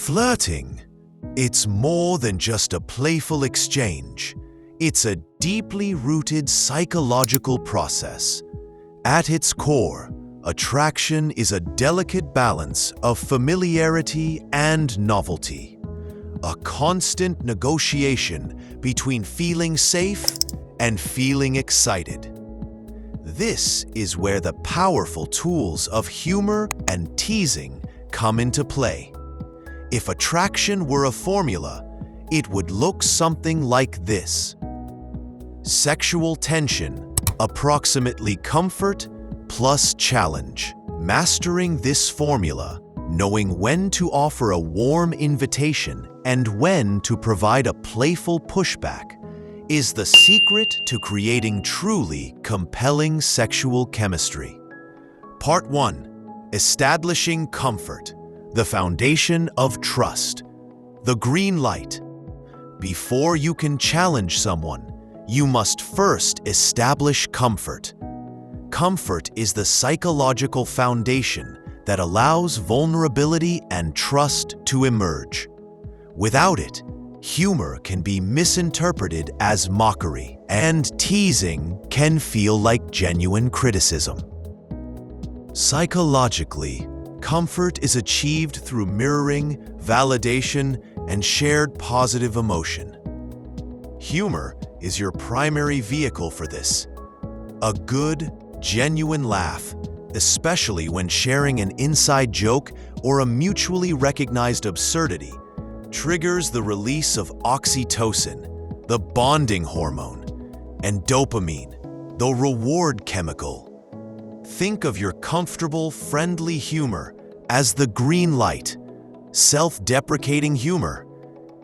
Flirting. It's more than just a playful exchange. It's a deeply rooted psychological process. At its core, attraction is a delicate balance of familiarity and novelty, a constant negotiation between feeling safe and feeling excited. This is where the powerful tools of humor and teasing come into play. If attraction were a formula, it would look something like this. Sexual tension, approximately comfort plus challenge. Mastering this formula, knowing when to offer a warm invitation and when to provide a playful pushback, is the secret to creating truly compelling sexual chemistry. Part 1. Establishing comfort, the foundation of trust. The green light. Before you can challenge someone, you must first establish comfort. Comfort is the psychological foundation that allows vulnerability and trust to emerge. Without it, humor can be misinterpreted as mockery, and teasing can feel like genuine criticism. Psychologically, comfort is achieved through mirroring, validation, and shared positive emotion. Humor is your primary vehicle for this. A good, genuine laugh, especially when sharing an inside joke or a mutually recognized absurdity, triggers the release of oxytocin, the bonding hormone, and dopamine, the reward chemical. Think of your comfortable, friendly humor as the green light, self-deprecating humor.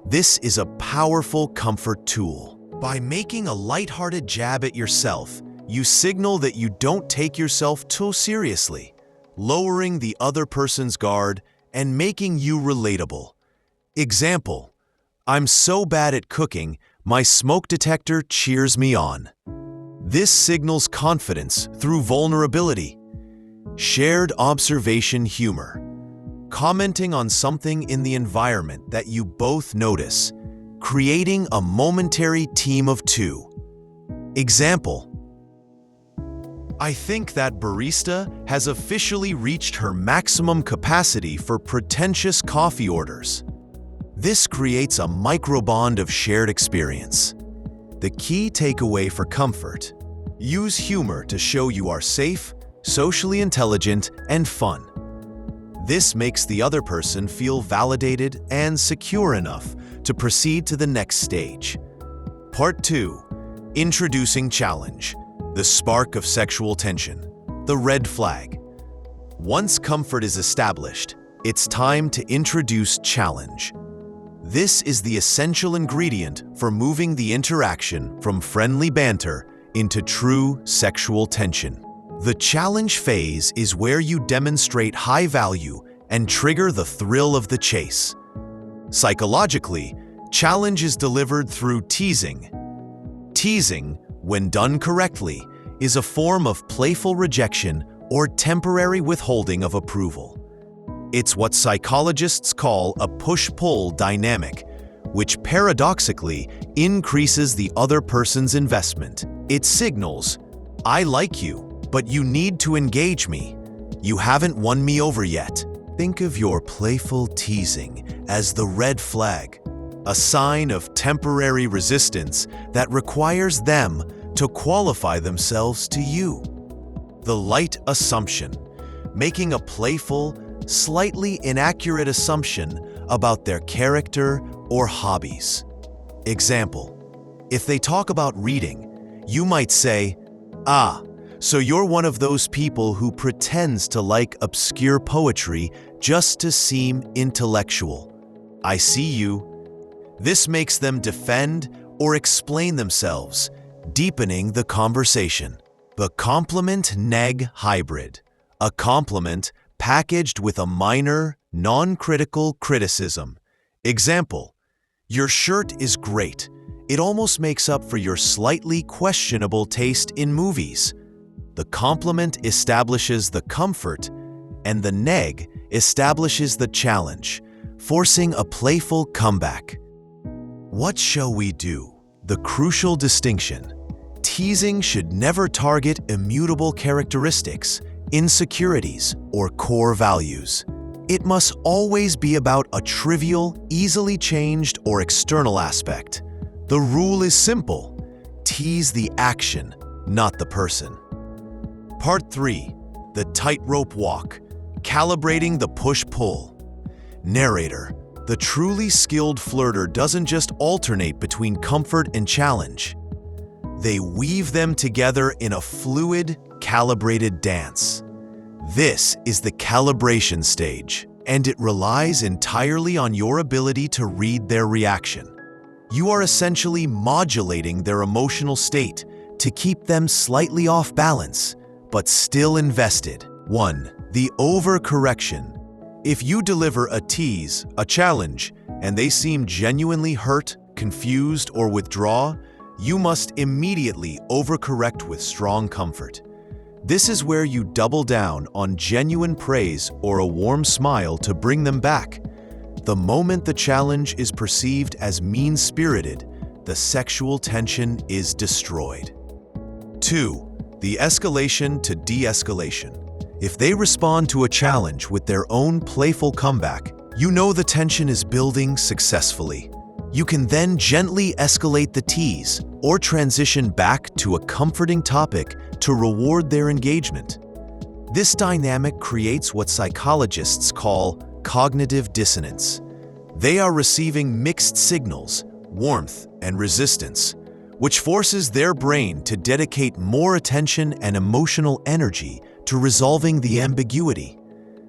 This is a powerful comfort tool. By making a lighthearted jab at yourself, you signal that you don't take yourself too seriously, lowering the other person's guard and making you relatable. Example: I'm so bad at cooking, my smoke detector cheers me on. This signals confidence through vulnerability. Shared observation humor. Commenting on something in the environment that you both notice, creating a momentary team of two. Example: I think that barista has officially reached her maximum capacity for pretentious coffee orders. This creates a microbond of shared experience. The key takeaway for comfort: use humor to show you are safe, socially intelligent, and fun. This makes the other person feel validated and secure enough to proceed to the next stage. Part 2. Introducing challenge, the spark of sexual tension, the red flag. Once comfort is established, it's time to introduce challenge. This is the essential ingredient for moving the interaction from friendly banter into true sexual tension. The challenge phase is where you demonstrate high value and trigger the thrill of the chase. Psychologically, challenge is delivered through teasing. Teasing, when done correctly, is a form of playful rejection or temporary withholding of approval. It's what psychologists call a push-pull dynamic, which paradoxically increases the other person's investment. It signals, I like you, but you need to engage me. You haven't won me over yet. Think of your playful teasing as the red flag, a sign of temporary resistance that requires them to qualify themselves to you. The light assumption, making a playful, slightly inaccurate assumption about their character or hobbies. Example: if they talk about reading, you might say, so you're one of those people who pretends to like obscure poetry just to seem intellectual. I see you. This makes them defend or explain themselves, deepening the conversation. The compliment-neg hybrid, a compliment packaged with a minor, non-critical criticism. Example: your shirt is great. It almost makes up for your slightly questionable taste in movies. The compliment establishes the comfort, and the neg establishes the challenge, forcing a playful comeback. What shall we do? The crucial distinction. Teasing should never target immutable characteristics, insecurities, or core values. It must always be about a trivial, easily changed, or external aspect. The rule is simple. Tease the action, not the person. Part 3. The tightrope walk. Calibrating the push-pull. Narrator. The truly skilled flirter doesn't just alternate between comfort and challenge. They weave them together in a fluid, calibrated dance. This is the calibration stage, and it relies entirely on your ability to read their reaction. You are essentially modulating their emotional state to keep them slightly off balance, but still invested. 1. The overcorrection. If you deliver a tease, a challenge, and they seem genuinely hurt, confused, or withdraw, you must immediately overcorrect with strong comfort. This is where you double down on genuine praise or a warm smile to bring them back. The moment the challenge is perceived as mean-spirited, the sexual tension is destroyed. 2. The escalation to de-escalation. If they respond to a challenge with their own playful comeback, you know the tension is building successfully. You can then gently escalate the tease or transition back to a comforting topic to reward their engagement. This dynamic creates what psychologists call cognitive dissonance. They are receiving mixed signals, warmth and resistance, which forces their brain to dedicate more attention and emotional energy to resolving the ambiguity.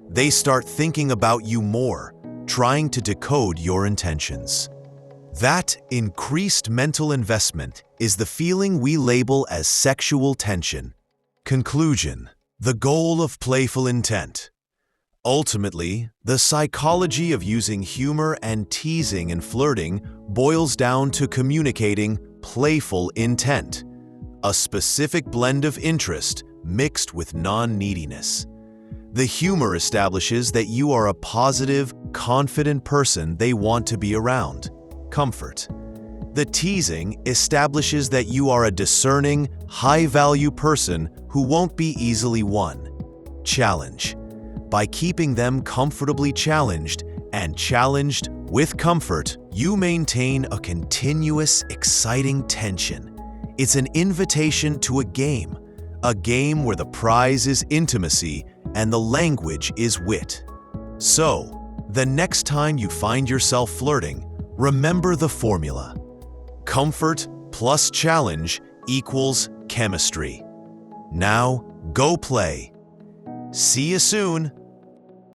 They start thinking about you more, trying to decode your intentions. That increased mental investment is the feeling we label as sexual tension. Conclusion. The goal of playful intent. Ultimately, the psychology of using humor and teasing and flirting boils down to communicating playful intent, a specific blend of interest mixed with non-neediness. The humor establishes that you are a positive, confident person they want to be around. Comfort. The teasing establishes that you are a discerning, high-value person who won't be easily won. Challenge. By keeping them comfortably challenged and challenged with comfort, you maintain a continuous, exciting tension. It's an invitation to a game where the prize is intimacy and the language is wit. So, the next time you find yourself flirting, remember the formula. Comfort plus challenge equals chemistry. Now, go play. See you soon.